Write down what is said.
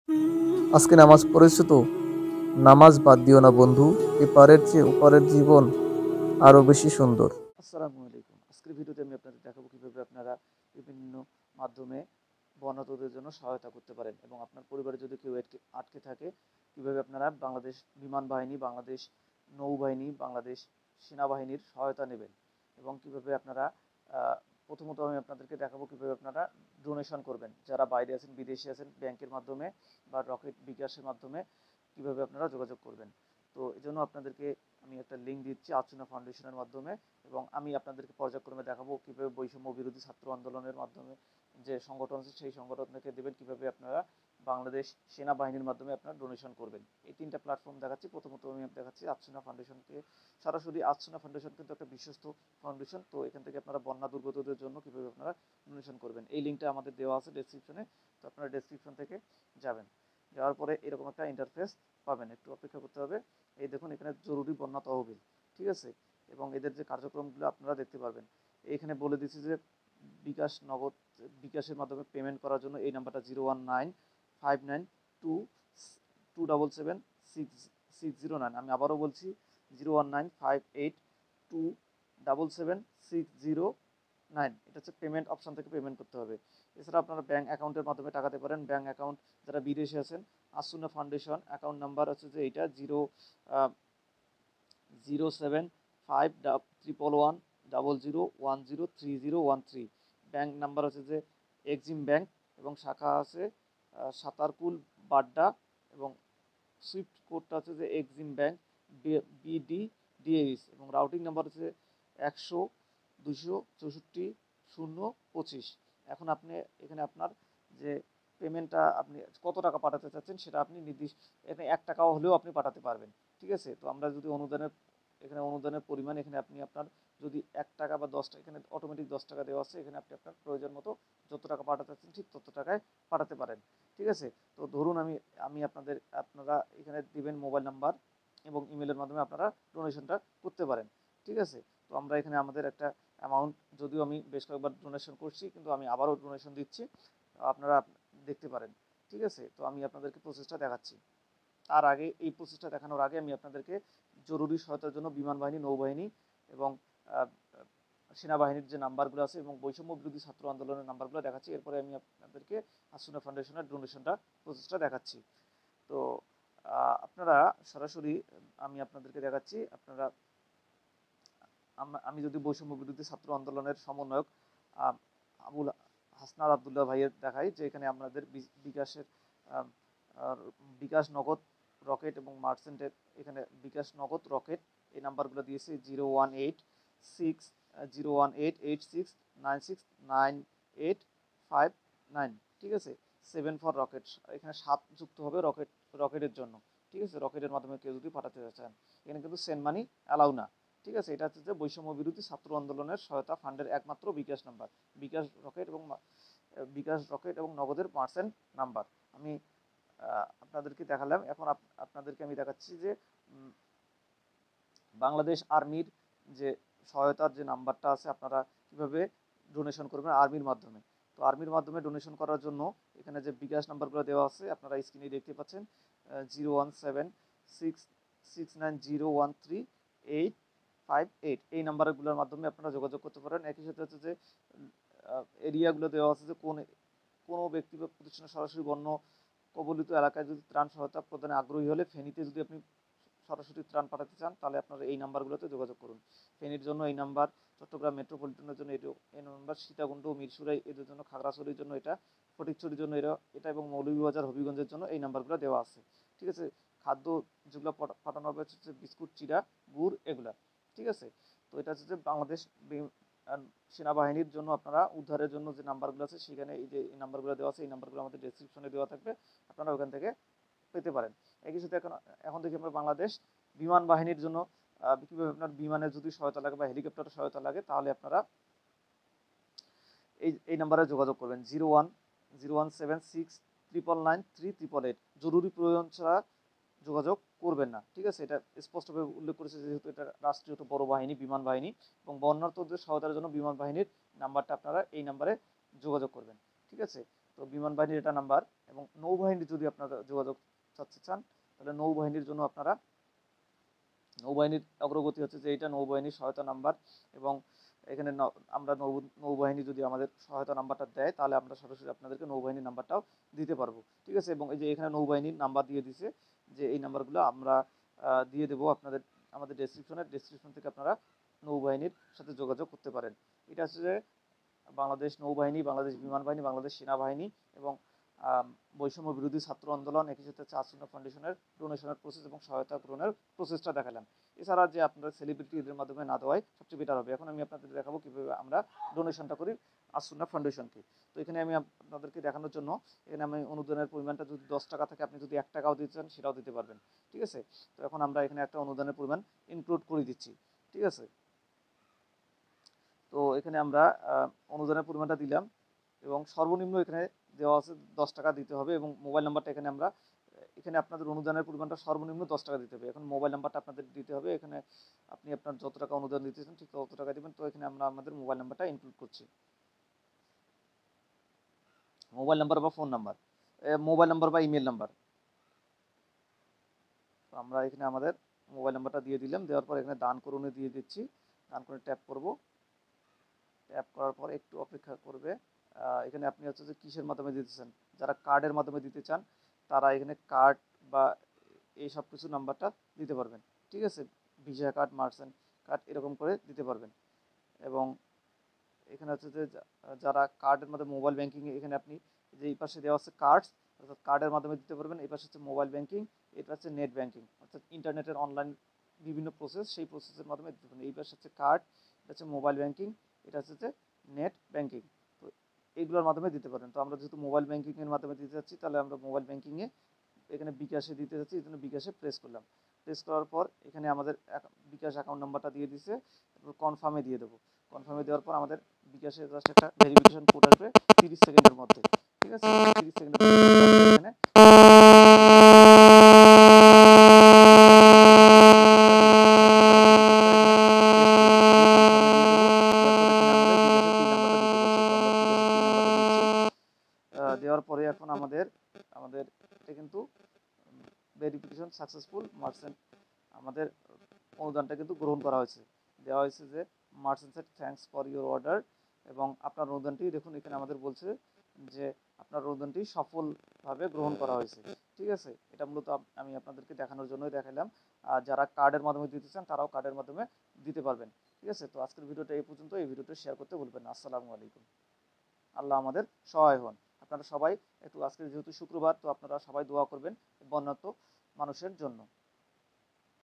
আজকে নামাজ পড়েছো তো? নামাজ বাদ দিও না বন্ধু, এপারের চেয়ে ওপারের জীবন আরো বেশি সুন্দর। আসসালামু আলাইকুম। আজকের ভিডিওতে আমি আপনাদের দেখাবো কিভাবে আপনারা বিভিন্ন মাধ্যমে বন্যাতদের জন্য সহায়তা করতে পারেন এবং আপনার পরিবারে যদি কেউ আটকে থাকে কিভাবে আপনারা বাংলাদেশ বিমান বাহিনী, বাংলাদেশ নৌবাহিনী, বাংলাদেশ সেনাবাহিনীর সহায়তা নেবেন এবং কিভাবে আপনারা প্রথমত আমি আপনাদেরকে দেখাবো কিভাবে আপনারা ডোনেশন করবেন। যারা বাইরে আছেন, বিদেশে আছেন, ব্যাংকের মাধ্যমে বা রকেট বিকাশের মাধ্যমে কিভাবে আপনারা যোগাযোগ করবেন। তো এই জন্য আপনাদেরকে আমি একটা লিঙ্ক দিচ্ছি আর্চনা ফাউন্ডেশনের মাধ্যমে এবং আমি আপনাদেরকে পর্যায়ক্রমে দেখাবো কিভাবে বৈষম্য বিরোধী ছাত্র আন্দোলনের মাধ্যমে যে সংগঠন আছে সেই সংগঠনকে দেবেন, কিভাবে আপনারা বাংলাদেশ সেনাবাহিনীর মাধ্যমে আপনারা ডোনেশন করবেন। এই তিনটা প্ল্যাটফর্ম দেখাচ্ছি। প্রথমত আমি দেখাচ্ছি আর্চনা ফাউন্ডেশনকে সরাসরি। আর্চনা ফাউন্ডেশন কিন্তু একটা বিশ্বস্ত ফাউন্ডেশন, তো এখান থেকে আপনারা বন্যা দুর্গতদের জন্য কিভাবে আপনারা ডোনেশন করবেন এই লিঙ্কটা আমাদের দেওয়া আছে ডেসক্রিপশনে। তো আপনারা ডেসক্রিপশন থেকে যাবেন, যাওয়ার পরে এরকম একটা ইন্টারফেস পাবেন, একটু অপেক্ষা করতে হবে। এই দেখুন এখানে জরুরি বন্যা তহবিল, ঠিক আছে, এবং এদের যে কার্যক্রমগুলো আপনারা দেখতে পারবেন। এখানে বলে দিচ্ছি যে বিকাশ নগদ বিকাশের মাধ্যমে পেমেন্ট করার জন্য এই নাম্বারটা 0195922776609। আমি আবারও বলছি 01958277609। এটা হচ্ছে পেমেন্ট অপশন থেকে পেমেন্ট করতে হবে। এছাড়া আপনারা ব্যাঙ্ক অ্যাকাউন্টের মাধ্যমে টাকা দিতে পারেন। ব্যাঙ্ক অ্যাকাউন্ট যারা বিদেশে আছেন, আসুনা ফাউন্ডেশন অ্যাকাউন্ট নাম্বার হচ্ছে যে এইটা 075111100103013। ব্যাংক নাম্বার হচ্ছে যে এক্সিম ব্যাংক এবং শাখা আছে সাতারকুল বাড্ডা এবং সুইফট কোডটা হচ্ছে যে এক্সিম ব্যাংক BDDH এবং রাউটিং নাম্বার হচ্ছে 100 264 025। এখন আপনি এখানে আপনার যে পেমেন্টটা আপনি কত টাকা পাঠাতে চাচ্ছেন সেটা আপনি নির্দিষ্ট এখানে 1 টাকাও হলেও আপনি পাঠাতে পারবেন, ঠিক আছে। তো আমরা যদি অনুদানের পরিমাণ এখানে আপনি আপনার যদি 1 টাকা বা 10 টাকা, এখানে অটোমেটিক 10 টাকা দেওয়া আছে, এখানে আপনি আপনার প্রয়োজন মতো যত টাকা পাঠাতে চাচ্ছেন ঠিক তত টাকায় পাঠাতে পারেন, ঠিক আছে। তো ধরুন আমি আপনারা এখানে দিবেন মোবাইল নাম্বার এবং ইমেলের মাধ্যমে আপনারা ডোনেশনটা করতে পারেন, ঠিক আছে। তো আমরা এখানে আমাদের একটা অ্যামাউন্ট, যদিও আমি বেশ কয়েকবার ডোনেশন করছি কিন্তু আমি আবারও ডোনেশন দিচ্ছি, আপনারা দেখতে পারেন, ঠিক আছে। তো আমি আপনাদেরকে প্রসেসটা দেখাচ্ছি। তার আগে এই প্রসেসটা দেখানোর আগে আমি আপনাদেরকে জরুরি সহায়তার জন্য বিমান বাহিনী, নৌবাহিনী এবং সেনাবাহিনীর যে নাম্বারগুলো আছে এবং বৈষম্য বিরোধী ছাত্র আন্দোলনের নাম্বারগুলো দেখাচ্ছি। এরপরে আমি আপনাদেরকে আসুনা ফাউন্ডেশনের ডোনেশনটা প্রসেসটা দেখাচ্ছি। তো আপনারা সরাসরি আমি আপনাদেরকে দেখাচ্ছি। আপনারা আমি যদি বৈষম্য বিরোধী ছাত্র আন্দোলনের সমন্বয়ক আবুল হাসনাত আবদুল্লাহ ভাইয়ের দেখাই, যে এখানে আপনাদের বিকাশের বিকাশ নগদ রকেট এবং মার্চেন্টের এখানে বিকাশ নগদ রকেট এই নাম্বারগুলো দিয়েছে 018601886969859, ঠিক আছে। 7 ফর রকেট, এখানে 7 যুক্ত হবে রকেটের জন্য, ঠিক আছে। রকেটের মাধ্যমে কেউ যদি পাঠাতে চান, এখানে কিন্তু সেন্ড মানি অ্যালাউ না, ঠিক আছে। এটা হচ্ছে যে বৈষম্য বিরোধী ছাত্র আন্দোলনের সহায়তা ফান্ডের একমাত্র বিকাশ নাম্বার, বিকাশ রকেট এবং নগদের মার্চেন্ট নাম্বার আমি আপনাদেরকে দেখালাম। এখন আপনাদেরকে আমি দেখাচ্ছি যে বাংলাদেশ আর্মির যে সহায়তার যে নাম্বারটা আছে, আপনারা কিভাবে ডোনেশন করবেন আর্মির মাধ্যমে। তো আর্মির মাধ্যমে ডোনেশন করার জন্য এখানে যে বিকাশ নাম্বারগুলো দেওয়া আছে আপনারা স্ক্রিনে দেখতে পাচ্ছেন, 01766901358। এই নাম্বারগুলোর মাধ্যমে আপনারা যোগাযোগ করতে পারেন। একই সাথে হচ্ছে যে এরিয়াগুলো দেওয়া আছে যে কোনো ব্যক্তি বা প্রতিষ্ঠান সরাসরি বন্য কবলিত এলাকায় যদি ত্রাণ সহায়তা প্রদানে আগ্রহী হলে, ফেনীতে যদি আপনি সরাসরি ত্রাণ পাঠাতে চান তাহলে আপনারা এই নাম্বারগুলোতে যোগাযোগ করুন। ফেনীর জন্য এই নাম্বার, চট্টগ্রাম মেট্রোপলিটনের জন্য এই নাম্বার, সীতাকুণ্ড, মিরসরাই এদের জন্য, খাগড়াছড়ির জন্য এটা, ফটিকছড়ির জন্য এটা এবং মৌলভীবাজার, হবিগঞ্জের জন্য এই নাম্বারগুলো দেওয়া আছে, ঠিক আছে। খাদ্য যেগুলো পাঠানো হবে হচ্ছে বিস্কুট, চিড়া, গুড় এগুলা, ঠিক আছে। তো এটা হচ্ছে যে বাংলাদেশ সেনাবাহিনীর জন্য আপনারা উদ্ধারের জন্য যে নাম্বারগুলো আছে সেখানে এই যে এই নাম্বারগুলো দেওয়া আছে, এই নাম্বারগুলো আমাদের ডেসক্রিপশনে দেওয়া থাকবে, আপনারা ওখান থেকে পেতে পারেন। একই সাথে এখন দেখি আমরা বাংলাদেশ বিমান বাহিনীর জন্য কীভাবে আপনার বিমানের যদি সহায়তা লাগে বা হেলিকপ্টারের সহায়তা লাগে তাহলে আপনারা এই নাম্বারে যোগাযোগ করবেন, 01017699388। জরুরি প্রয়োজন ছাড়া যোগাযোগ করবেন না, ঠিক আছে। এটা স্পষ্টভাবে উল্লেখ করেছে যেহেতু এটা রাষ্ট্রীয় বড় বাহিনী, বিমান বাহিনী, এবং বন্যার্তদের সহায়তার জন্য বিমান বাহিনীর নাম্বারটা আপনারা এই নাম্বারে যোগাযোগ করবেন, ঠিক আছে। তো বিমান বাহিনীর এটা নাম্বার। এবং নৌবাহিনীর যদি আপনারা যোগাযোগ চান, তাহলে নৌবাহিনীর জন্য আপনারা নৌবাহিনীর অগ্রগতি হচ্ছে যে এটা নৌবাহিনীর সহায়তা নাম্বার। এবং এখানে আমরা নৌবাহিনী যদি আমাদের সহায়তা নাম্বারটা দেয়, তাহলে আমরা সরাসরি আপনাদেরকে নৌবাহিনীর নাম্বারটাও দিতে পারবো। ঠিক আছে, এবং এই যে এখানে নৌবাহিনীর নাম্বার দিয়ে দিছে, যে এই নাম্বারগুলো আমরা দিয়ে দেবো আপনাদের আমাদের ডেসক্রিপশন থেকে আপনারা নৌবাহিনীর সাথে যোগাযোগ করতে পারেন। এটা হচ্ছে যে বাংলাদেশ নৌবাহিনী, বাংলাদেশ বিমান বাহিনী, বাংলাদেশ সেনাবাহিনী এবং বৈষম্য বিরোধী ছাত্র আন্দোলন, একই সাথে আসুন্না ফাউন্ডেশনের ডোনেশনের প্রসেস এবং সহায়তা গ্রহণের প্রসেসটা দেখালাম। এছাড়া যে আপনারা সেলিব্রিটি এদের মাধ্যমে না দেওয়াই সবচেয়ে বেটার হবে। এখন আমি আপনাদের দেখাবো কীভাবে আমরা ডোনেশনটা করি আসুন্না ফাউন্ডেশনকে। তো এখানে আমি আপনাদেরকে দেখানোর জন্য এখানে আমি অনুদানের পরিমাণটা যদি 10 টাকা থাকে, আপনি যদি 1 টাকাও দিতে চান সেটাও দিতে পারবেন। ঠিক আছে, তো এখন আমরা এখানে একটা অনুদানের পরিমাণ ইনক্লুড করে দিচ্ছি। ঠিক আছে, তো এখানে আমরা অনুদানের পরিমাণটা দিলাম এবং সর্বনিম্ন এখানে দেওয়া আছে 10 টাকা দিতে হবে। এবং মোবাইল নাম্বারটা এখানে আপনাদের অনুদানের পরিমাণটা সর্বনিম্ন 10 টাকা দিতে হবে। এখন মোবাইল নাম্বারটা আপনাদের দিতে হবে। এখানে আপনি আপনার যত টাকা অনুদান দিতে চান ঠিক তত টাকা দিবেন। তো এখানে আমরা আমাদের মোবাইল নাম্বারটা ইনক্লুড করছি, মোবাইল নাম্বার বা ফোন নাম্বার, মোবাইল নাম্বার বা ইমেল নাম্বার। তো আমরা এখানে আমাদের মোবাইল নাম্বারটা দিয়ে দিলাম। দেওয়ার পর এখানে দান করুণে দিয়ে দিচ্ছি। দান করুণে ট্যাপ করব। ট্যাপ করার পর একটু অপেক্ষা করবে। এখানে আপনি হচ্ছে যে কিসের মাধ্যমে দিতে চান, যারা কার্ডের মাধ্যমে দিতে চান তারা এখানে কার্ড বা এই সব কিছু নাম্বারটা দিতে পারবেন। ঠিক আছে, ভিসা কার্ড, মার্চেন্ট কার্ড এরকম করে দিতে পারবেন। এবং এখানে হচ্ছে যে যারা কার্ডের মাধ্যমে মোবাইল ব্যাংকিং, এখানে আপনি যে এই পাশে দেওয়া আছে কার্ডস, অর্থাৎ কার্ডের মাধ্যমে দিতে পারবেন। এই পাশে হচ্ছে মোবাইল ব্যাংকিং, এটা হচ্ছে নেট ব্যাংকিং, অর্থাৎ ইন্টারনেটের অনলাইন বিভিন্ন প্রসেস, সেই প্রসেসের মাধ্যমে দিতে পারবেন। এই পাশে হচ্ছে কার্ড, এটা হচ্ছে মোবাইল ব্যাংকিং, এটা হচ্ছে নেট ব্যাংকিং। তো এইগুলোর মাধ্যমে দিতে পারেন। তো আমরা যেহেতু মোবাইল ব্যাংকিংয়ের মাধ্যমে দিতে যাচ্ছি, তাহলে আমরা মোবাইল ব্যাংকিংয়ে এখানে বিকাশে দিতে যাচ্ছি, এই জন্য বিকাশে প্রেস করলাম। প্রেস করার পর এখানে আমাদের বিকাশ অ্যাকাউন্ট নাম্বারটা দিয়ে দিছে, তারপর কনফার্মে দিয়ে দেবো। কনফার্মে দেওয়ার পর আমাদের বিকাশে জাস্ট একটা ভেরিফিকেশন কোড আসবে 30 সেকেন্ডের মধ্যে। ঠিক আছে, 30 সেকেন্ডের মধ্যে এখানে দেওয়ার পরে এখন আমাদের এটা কিন্তু ভেরিফিকেশন সাকসেসফুল, মার্চেন্ট আমাদের অনুদানটা কিন্তু গ্রহণ করা হয়েছে। দেওয়া হয়েছে যে merchant said thanks for your order, এবং আপনার অনুদানটি দেখুন এখানে আমাদের বলছে যে আপনার অনুদানটি সফলভাবে গ্রহণ করা হয়েছে। ঠিক আছে, এটা মূলত আমি আপনাদেরকে দেখানোর জন্যই দেখালাম। আর যারা কার্ডের মাধ্যমে দিতে চান তারাও কার্ডের মাধ্যমে দিতে পারবেন। ঠিক আছে, তো আজকের ভিডিওটা এই পর্যন্ত। এই ভিডিওটা শেয়ার করতে ভুলবেন না। আসসালামু আলাইকুম। আল্লাহ আমাদের সহায় হন। আপনারা সবাই একটু, আজকে যেহেতু শুক্রবার, তো আপনারা সবাই দোয়া করবেন বন্যার্ত মানুষের জন্য।